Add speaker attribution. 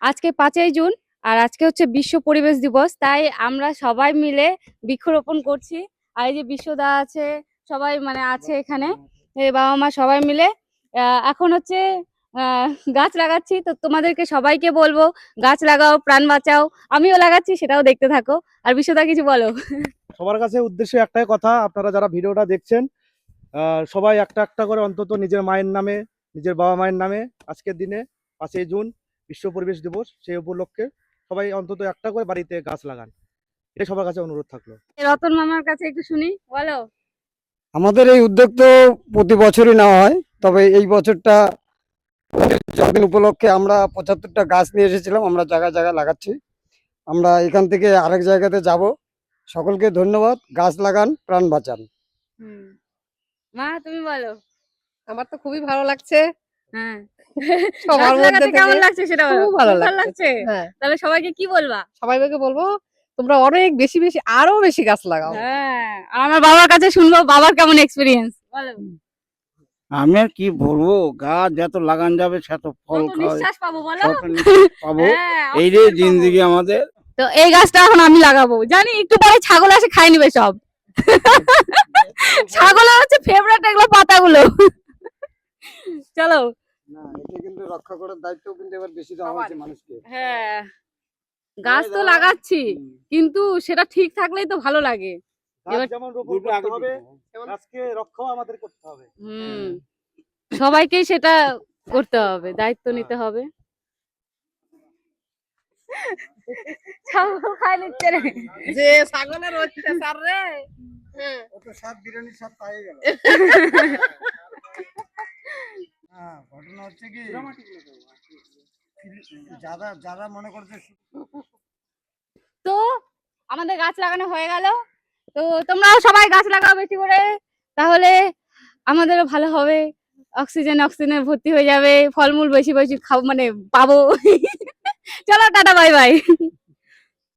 Speaker 1: আজকে 5ই জুন আর আজকে হচ্ছে বিশ্ব পরিবেশ দিবস। তাই আমরা সবাই মিলে বৃক্ষরোপণ করছি। আর এই যে বিশ্বদা আছে, সবাই মানে আছে এখানে, এই বাবা মা সবাই মিলে এখন হচ্ছে আহ গাছ লাগাচ্ছি। তো তোমাদেরকে সবাইকে বলবো গাছ লাগাও, প্রাণ বাঁচাও। আমিও লাগাচ্ছি, সেটাও দেখতে থাকো। আর বিশ্বদা কিছু বলো।
Speaker 2: সবার কাছে উদ্দেশ্যে একটাই কথা, আপনারা যারা ভিডিওটা দেখছেন সবাই একটা একটা করে অন্তত নিজের মায়ের নামে, নিজের বাবা মায়ের নামে আজকের দিনে 5ই জুন বিশ্ব পরিবেশ দিবস, সেই উপলক্ষে সবাই অন্তত একটা করে বাড়িতে গাছ লাগান। এটা সবার কাছে অনুরোধ থাকলো।
Speaker 1: রতন মামার কাছে একটু শুনি, বলো।
Speaker 3: আমাদের এই উদ্যোগ তো প্রতি বছরই নেওয়া হয়, তবে এই বছরটা জন্মদিন উপলক্ষে আমরা 75টা গাছ নিয়ে এসেছিলাম। আমরা জায়গায় জায়গায় লাগাচ্ছি। আমরা এখান থেকে আরেক জায়গাতে যাব। সকলকে ধন্যবাদ। গাছ লাগান, প্রাণ বাঁচান।
Speaker 1: মা তুমি বলো।
Speaker 4: আমার তো খুবই ভালো লাগছে।
Speaker 1: হ্যাঁ,
Speaker 4: সবার
Speaker 1: গাছ
Speaker 4: মধ্যে
Speaker 1: লাগাতে
Speaker 4: থেকে
Speaker 1: কেমন লাগছে সেটা বলো।
Speaker 4: খুব ভালো
Speaker 1: খুব ভালো
Speaker 4: লাগছে।
Speaker 1: লাগছে।
Speaker 4: হ্যাঁ,
Speaker 1: তাহলে সবাইকে কি বলবা?
Speaker 4: সবাইকে বলবো তোমরা অনেক বেশি বেশি আরো বেশি গাছ লাগাও।
Speaker 1: হ্যাঁ, আর আমার বাবার কাছে শুনবো বাবার কেমন এক্সপিরিয়েন্স, বলো।
Speaker 5: আমি আর কি বলবো, গাছ যত লাগান যাবে তত ফল
Speaker 1: কত নিঃশ্বাস পাবো বলো।
Speaker 5: তত নিশ্বাস পাবো।
Speaker 1: হ্যাঁ,
Speaker 5: এই রে
Speaker 1: অক্সিজেন পাবো।
Speaker 5: জিন্দেগি আমাদের।
Speaker 1: তো এই গাছটা এখন আমি লাগাবো, জানি একটু পরে ছাগল এসে খাই নিবে সব। ছাগলের হচ্ছে ফেভারিট এগুলো পাতাগুলো। চলো।
Speaker 3: না, এটা কিন্তু রক্ষা করার দায়িত্ব কিন্তু এবার বেশি দেওয়া হয়েছে মানুষকে।
Speaker 1: হ্যাঁ, গাছ তো লাগাচ্ছি, কিন্তু সেটা ঠিক থাকলেই তো ভালো লাগে।
Speaker 2: গাছ
Speaker 1: এবার-
Speaker 2: যেমন রোপণ করতে হবে, গাছকে রক্ষাও আমাদের করতে হবে।
Speaker 1: সবাইকেই সেটা করতে হবে, দায়িত্ব নিতে হবে। ছাগল খাই নিচ্ছে রে।
Speaker 4: যে ছাগলের অত্যাচার রে।
Speaker 3: ও তো সব বিরিয়ানির সব পায়ে গেল। হ্যাঁ, ঘটনা হচ্ছে কি, যারা যারা মনে করছে
Speaker 1: তো আমাদের গাছ লাগানো হয়ে গেল। তো তোমরাও সবাই গাছ লাগাও বেশি করে, তাহলে আমাদেরও ভালো হবে। অক্সিজেনে ভর্তি হয়ে যাবে, ফলমূল বেশি বেশি খাবো, মানে পাবো। চলো টাটা, বাই বাই।